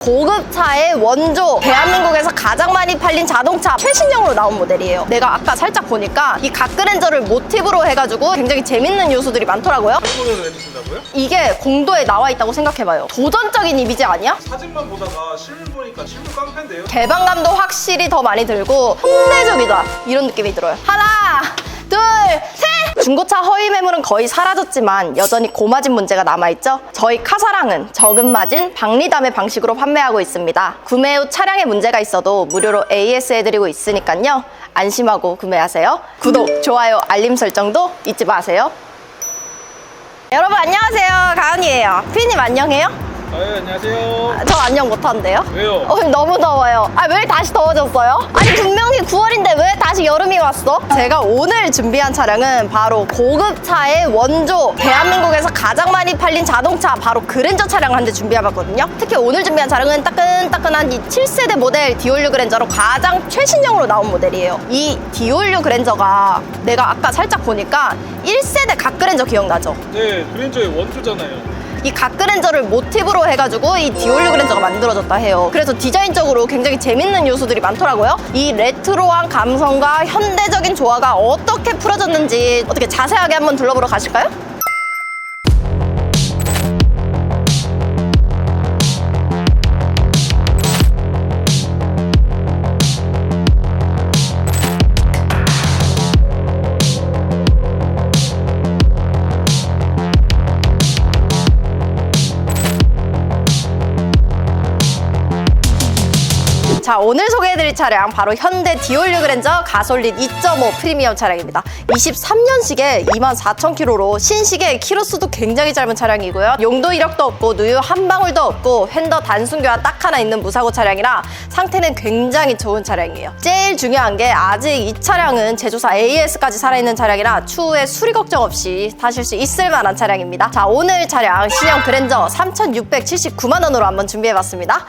고급차의 원조, 대한민국에서 가장 많이 팔린 자동차 최신형으로 나온 모델이에요. 내가 아까 살짝 보니까 이 갓그랜저를 모티브로 해가지고 굉장히 재밌는 요소들이 많더라고요. 홍보를 해주신다고요? 이게 공도에 나와 있다고 생각해봐요. 도전적인 이미지 아니야? 사진만 보다가 실물 보니까 실물 깡패인데요? 개방감도 확실히 더 많이 들고 현대적이다 이런 느낌이 들어요. 하나, 둘, 셋! 중고차 허위 매물은 거의 사라졌지만 여전히 고마진 문제가 남아있죠. 저희 카사랑은 적은 마진, 박리담의 방식으로 판매하고 있습니다. 구매 후 차량에 문제가 있어도 무료로 AS 해드리고 있으니까요. 안심하고 구매하세요. 구독, 좋아요, 알림 설정도 잊지 마세요. 여러분 안녕하세요. 가은이에요. 피디님 안녕해요? 네, 안녕하세요. 저 안녕 못하는데요? 왜요? 너무 더워요. 왜 다시 더워졌어요? 아니 분명히 9월인데 왜 다시 여름이 왔어? 제가 오늘 준비한 차량은 바로 고급차의 원조, 대한민국에서 가장 많이 팔린 자동차 바로 그랜저 차량을 한 대 준비해봤거든요. 특히 오늘 준비한 차량은 따끈따끈한 이 7세대 모델 디올류 그랜저로 가장 최신형으로 나온 모델이에요. 이 디올류 그랜저가 내가 아까 살짝 보니까 1세대 갓그랜저 기억나죠? 네, 그랜저의 원조잖아요. 이 갓그랜저를 모티브로 해가지고 이 디올류 그랜저가 만들어졌다 해요. 그래서 디자인적으로 굉장히 재밌는 요소들이 많더라고요. 이 레트로한 감성과 현대적인 조화가 어떻게 풀어졌는지 어떻게 자세하게 한번 둘러보러 가실까요? 자, 오늘 소개해드릴 차량 바로 현대 디올류 그랜저 가솔린 2.5 프리미엄 차량입니다. 23년식에 24,000km로 신식에 키로수도 굉장히 짧은 차량이고요. 용도 이력도 없고 누유 한 방울도 없고 핸더 단순 교환 딱 하나 있는 무사고 차량이라 상태는 굉장히 좋은 차량이에요. 제일 중요한 게 아직 이 차량은 제조사 AS까지 살아있는 차량이라 추후에 수리 걱정 없이 타실 수 있을 만한 차량입니다. 자, 오늘 차량 신형 그랜저 3,679만 원으로 한번 준비해봤습니다.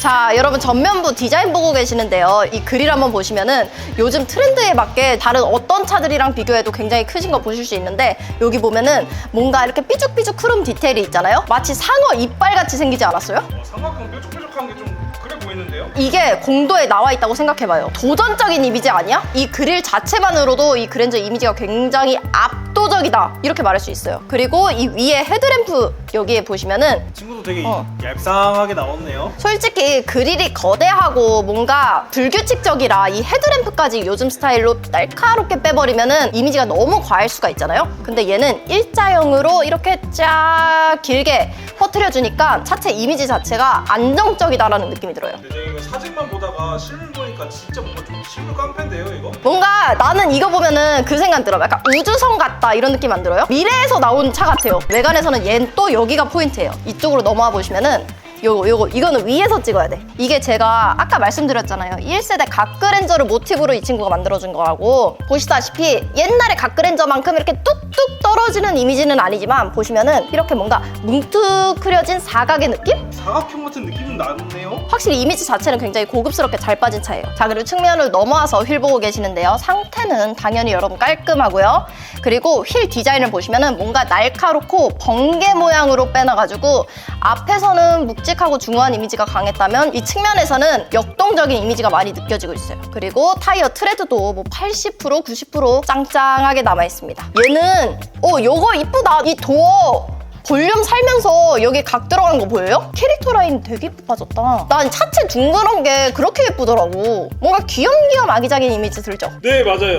자, 여러분 전면부 디자인 보고 계시는데요. 이 그릴 한번 보시면은 요즘 트렌드에 맞게 다른 어떤 차들이랑 비교해도 굉장히 크신 거 보실 수 있는데 여기 보면은 뭔가 이렇게 삐죽삐죽 크롬 디테일이 있잖아요. 마치 상어 이빨 같이 생기지 않았어요? 삼각형 뾰족뾰족한 게 좀 그래 보이는데요? 이게 공도에 나와 있다고 생각해봐요. 도전적인 이미지 아니야? 이 그릴 자체만으로도 이 그랜저 이미지가 굉장히 압도적이다 이렇게 말할 수 있어요. 그리고 이 위에 헤드램프 여기에 보시면은 친구도 되게 얄쌍하게 나왔네요. 솔직히 그릴이 거대하고 뭔가 불규칙적이라 이 헤드램프까지 요즘 스타일로 날카롭게 빼버리면은 이미지가 너무 과할 수가 있잖아요. 근데 얘는 일자형으로 이렇게 쫙 길게 퍼뜨려주니까 차체 이미지 자체가 안정적이다라는 느낌이 들어요. 근데 제가 이거 사진만 보다가 실물 보니까 진짜 뭔가 좀 실물 깡패인데요, 이거? 뭔가 나는 이거 보면은 그 생각 들어요. 약간 우주선 같다 이런 느낌 안 들어요? 미래에서 나온 차 같아요. 외관에서는 얘는 또 여기가 포인트예요. 이쪽으로 넘어와 보시면은 이거는 위에서 찍어야 돼. 이게 제가 아까 말씀드렸잖아요. 1세대 갓그랜저를 모티브로 이 친구가 만들어준 거라고. 보시다시피 옛날에 갓그랜저만큼 이렇게 뚝뚝 떨어지는 이미지는 아니지만 보시면은 이렇게 뭔가 뭉툭그려진 사각의 느낌? 사각형 같은 느낌은 나네요? 확실히 이미지 자체는 굉장히 고급스럽게 잘 빠진 차예요. 자, 그리고 측면을 넘어와서 휠 보고 계시는데요. 상태는 당연히 여러분 깔끔하고요. 그리고 휠 디자인을 보시면은 뭔가 날카롭고 번개 모양으로 빼놔가지고 앞에서는 묵직하고 중후한 이미지가 강했다면 이 측면에서는 역동적인 이미지가 많이 느껴지고 있어요. 그리고 타이어 트레드도 뭐 80%, 90% 짱짱하게 남아있습니다. 얘는 요거 이쁘다. 이 도어 볼륨 살면서 여기 각 들어간 거 보여요? 캐릭터 라인 되게 예쁘게 빠졌다. 난 차체 둥그런 게 그렇게 예쁘더라고. 뭔가 귀염귀염 아기자기한 이미지 들죠? 네, 맞아요.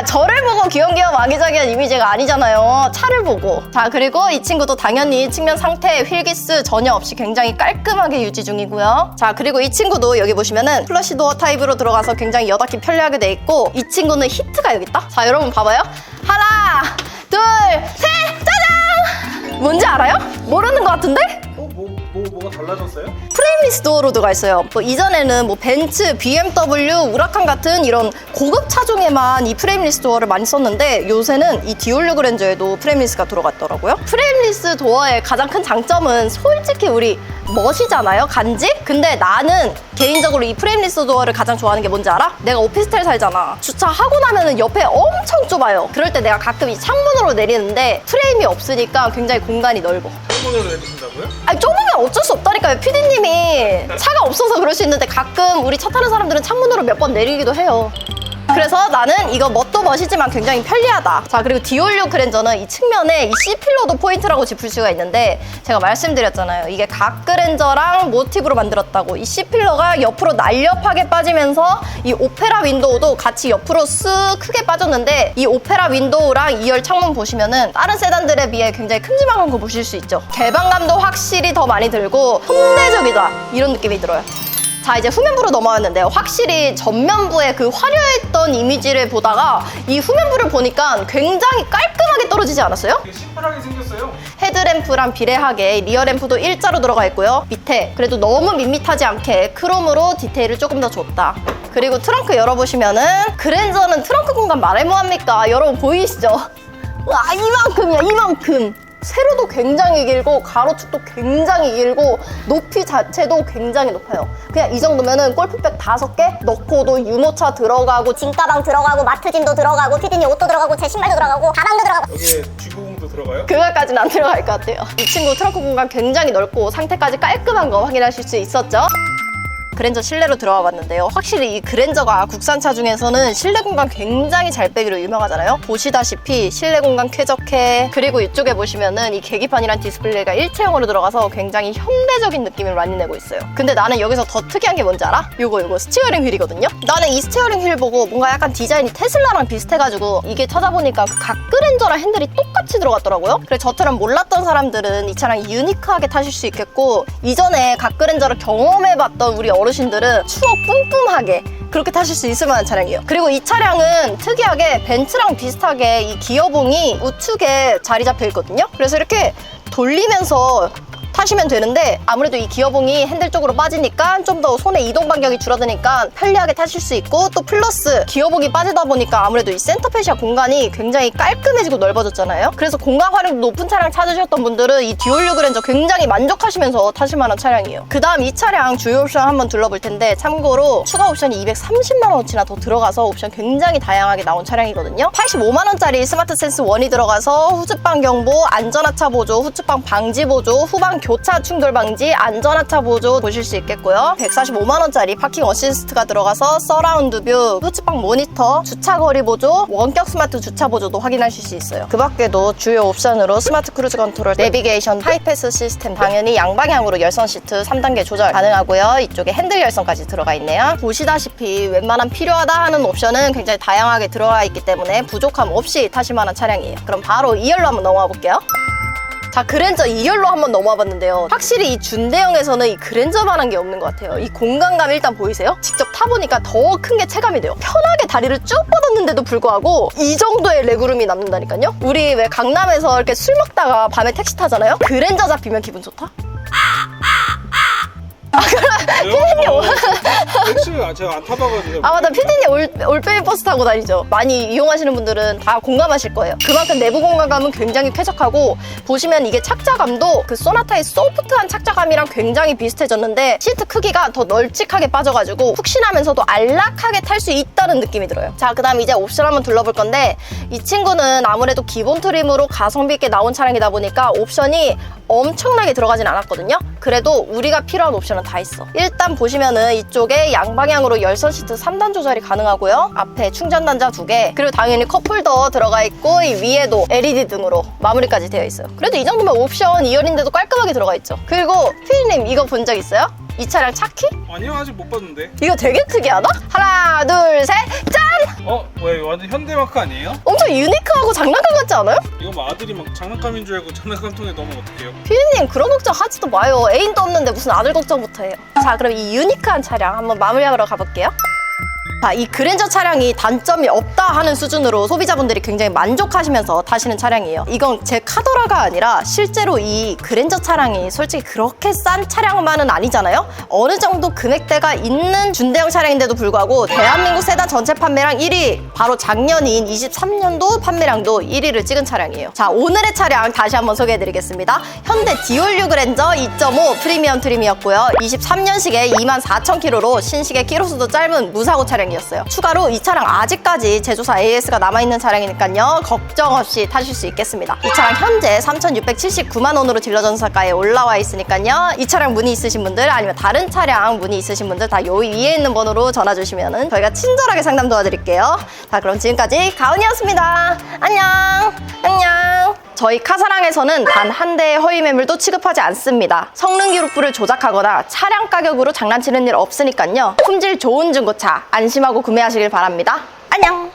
저를 보고 귀염귀염 아기자기한 이미지가 아니잖아요. 차를 보고. 자, 그리고 이 친구도 당연히 측면 상태 휠기스 전혀 없이 굉장히 깔끔하게 유지 중이고요. 자, 그리고 이 친구도 여기 보시면은 플러시 도어 타입으로 들어가서 굉장히 여닫기 편리하게 돼 있고 이 친구는 히트가 여기 있다? 자, 여러분 봐봐요. 하나, 둘, 셋! 짜잔! 뭔지 알아요? 모르는 것 같은데? 뭐가 달라졌어요? 프레임리스 도어로 들어가 있어요. 이전에는 벤츠, BMW, 우라칸 같은 이런 고급 차종에만 이 프레임리스 도어를 많이 썼는데 요새는 이 디올류 그랜저에도 프레임리스가 들어갔더라고요. 프레임리스 도어의 가장 큰 장점은 솔직히 우리 멋이잖아요, 간지? 근데 나는 개인적으로 이 프레임리스 도어를 가장 좋아하는 게 뭔지 알아? 내가 오피스텔 살잖아. 주차하고 나면은 옆에 엄청 좁아요. 그럴 때 내가 가끔 이 창문으로 내리는데 프레임이 없으니까 굉장히 공간이 넓어. 창문으로 내리신다고요? 아니, 좁으면 그냥 어쩔 수 없다니까요. PD님이 차가 없어서 그럴 수 있는데 가끔 우리 차 타는 사람들은 창문으로 몇 번 내리기도 해요. 그래서 나는 이거 멋도 멋이지만 굉장히 편리하다. 자, 그리고 디올류 그랜저는 이 측면에 이 C필러도 포인트라고 짚을 수가 있는데 제가 말씀드렸잖아요. 이게 각 그랜저랑 모티브로 만들었다고. 이 C필러가 옆으로 날렵하게 빠지면서 이 오페라 윈도우도 같이 옆으로 쓱 크게 빠졌는데 이 오페라 윈도우랑 2열 창문 보시면은 다른 세단들에 비해 굉장히 큼지막한 거 보실 수 있죠. 개방감도 확실히 더 많이 들고 현대적이다 이런 느낌이 들어요. 자, 이제 후면부로 넘어왔는데 확실히 전면부의 그 화려했던 이미지를 보다가 이 후면부를 보니까 굉장히 깔끔하게 떨어지지 않았어요? 되게 시원하게 생겼어요. 헤드램프랑 비례하게 리어램프도 일자로 들어가 있고요. 밑에 그래도 너무 밋밋하지 않게 크롬으로 디테일을 조금 더 줬다. 그리고 트렁크 열어보시면은 그랜저는 트렁크 공간 말해 뭐합니까? 여러분 보이시죠? 와, 이만큼이야, 이만큼. 세로도 굉장히 길고 가로축도 굉장히 길고 높이 자체도 굉장히 높아요. 그냥 이 정도면은 골프백 5개 넣고도 유모차 들어가고 짐가방 들어가고 마트짐도 들어가고 피디님 옷도 들어가고 제 신발도 들어가고 가방도 들어가고 여기에 G90도 들어가요? 그거까지는 안 들어갈 것 같아요. 이 친구 트렁크 공간 굉장히 넓고 상태까지 깔끔한 거 확인하실 수 있었죠? 그랜저 실내로 들어와 봤는데요. 확실히 이 그랜저가 국산차 중에서는 실내 공간 굉장히 잘 빼기로 유명하잖아요. 보시다시피 실내 공간 쾌적해. 그리고 이쪽에 보시면은 이 계기판이랑 디스플레이가 일체형으로 들어가서 굉장히 현대적인 느낌을 많이 내고 있어요. 근데 나는 여기서 더 특이한 게 뭔지 알아? 요거 스티어링 휠이거든요. 나는 이 스티어링 휠 보고 뭔가 약간 디자인이 테슬라랑 비슷해가지고 이게 찾아보니까 그 각 그랜저랑 핸들이 똑같이 들어갔더라고요. 그래서 저처럼 몰랐던 사람들은 이 차량 유니크하게 타실 수 있겠고 이전에 각 그랜저를 경험해봤던 우리 어르신들은 추억 뿜뿜하게 그렇게 타실 수 있을 만한 차량이에요. 그리고 이 차량은 특이하게 벤츠랑 비슷하게 이 기어봉이 우측에 자리 잡혀 있거든요. 그래서 이렇게 돌리면서 타시면 되는데 아무래도 이 기어봉이 핸들 쪽으로 빠지니까 좀 더 손의 이동 반경이 줄어드니까 편리하게 타실 수 있고 또 플러스 기어봉이 빠지다 보니까 아무래도 이 센터페시아 공간이 굉장히 깔끔해지고 넓어졌잖아요. 그래서 공간 활용도 높은 차량 찾으셨던 분들은 이 디올류 그랜저 굉장히 만족하시면서 타실 만한 차량이에요. 그 다음 이 차량 주요 옵션 한번 둘러볼 텐데 참고로 추가 옵션이 230만 원어치나 더 들어가서 옵션 굉장히 다양하게 나온 차량이거든요. 85만 원짜리 스마트 센스 1이 들어가서 후측방 경보, 안전하차 보조, 후측방 방지 보조, 후방 교차 충돌 방지, 안전하차 보조 보실 수 있겠고요. 145만 원짜리 파킹 어시스트가 들어가서 서라운드 뷰, 후측방 모니터, 주차 거리 보조, 원격 스마트 주차 보조도 확인하실 수 있어요. 그 밖에도 주요 옵션으로 스마트 크루즈 컨트롤, 내비게이션, 하이패스 시스템, 당연히 양방향으로 열선 시트 3단계 조절 가능하고요. 이쪽에 핸들 열선까지 들어가 있네요. 보시다시피 웬만한 필요하다 하는 옵션은 굉장히 다양하게 들어가 있기 때문에 부족함 없이 타실 만한 차량이에요. 그럼 바로 2열로 한번 넘어가 볼게요. 자, 그랜저 2열로 한번 넘어와 봤는데요. 확실히 이 준대형에서는 이 그랜저만한 게 없는 것 같아요. 이 공간감 일단 보이세요? 직접 타보니까 더 큰 게 체감이 돼요. 편하게 다리를 쭉 뻗었는데도 불구하고 이 정도의 레그룸이 남는다니까요? 우리 왜 강남에서 이렇게 술 먹다가 밤에 택시 타잖아요? 그랜저 잡히면 기분 좋다? 택시를 제가 안 타봐가지고. 아, 맞다. 피디님 올빼미 버스 타고 다니죠. 많이 이용하시는 분들은 다 공감하실 거예요. 그만큼 내부 공간감은 굉장히 쾌적하고 보시면 이게 착자감도 그 소나타의 소프트한 착자감이랑 굉장히 비슷해졌는데 시트 크기가 더 널찍하게 빠져가지고 푹신하면서도 안락하게 탈 수 있다는 느낌이 들어요. 자, 그 다음 이제 옵션 한번 둘러볼 건데 이 친구는 아무래도 기본 트림으로 가성비 있게 나온 차량이다 보니까 옵션이 엄청나게 들어가진 않았거든요. 그래도 우리가 필요한 옵션은 다 있어. 일단 보시면은 이쪽에 양방향으로 열선 시트 3단 조절이 가능하고요. 앞에 충전 단자 2개, 그리고 당연히 컵홀더 들어가 있고 이 위에도 LED 등으로 마무리까지 되어 있어요. 그래도 이 정도면 옵션 2열인데도 깔끔하게 들어가 있죠. 그리고 피디님 이거 본 적 있어요? 이 차량 차키? 아니요, 아직 못 봤는데. 이거 되게 특이하다? 하나, 둘, 셋, 짠! 왜 완전 현대마크 아니에요? 엄청 유니크하고 장난감 같지 않아요? 이거 뭐 아들이 막 장난감인 줄 알고 장난감통에 넣으면 어떡해요? 피디님 그런 걱정 하지도 마요. 애인도 없는데 무슨 아들 걱정부터 해요. 자, 그럼 이 유니크한 차량 한번 마무리하러 가볼게요. 자, 이 그랜저 차량이 단점이 없다 하는 수준으로 소비자분들이 굉장히 만족하시면서 타시는 차량이에요. 이건 제 카더라가 아니라 실제로 이 그랜저 차량이 솔직히 그렇게 싼 차량만은 아니잖아요. 어느 정도 금액대가 있는 준대형 차량인데도 불구하고 대한민국 세단 전체 판매량 1위, 바로 작년인 23년도 판매량도 1위를 찍은 차량이에요. 자, 오늘의 차량 다시 한번 소개해드리겠습니다. 현대 디올류 그랜저 2.5 프리미엄 트림이었고요. 23년식에 24,000km로 신식의 키로수도 짧은 무사고 차량 차량이었어요. 추가로 이 차량 아직까지 제조사 AS가 남아있는 차량이니까요, 걱정 없이 타실 수 있겠습니다. 이 차량 현재 3,679만 원으로 딜러 전사가에 올라와 있으니까요, 이 차량 문의 있으신 분들 아니면 다른 차량 문의 있으신 분들 다 요 위에 있는 번호로 전화 주시면은 저희가 친절하게 상담 도와드릴게요. 자, 그럼 지금까지 가은이었습니다. 안녕. 안녕. 저희 카사랑에서는 단 한 대의 허위 매물도 취급하지 않습니다. 성능 기록부를 조작하거나 차량 가격으로 장난치는 일 없으니까요, 품질 좋은 중고차 안심하고 구매하시길 바랍니다. 안녕.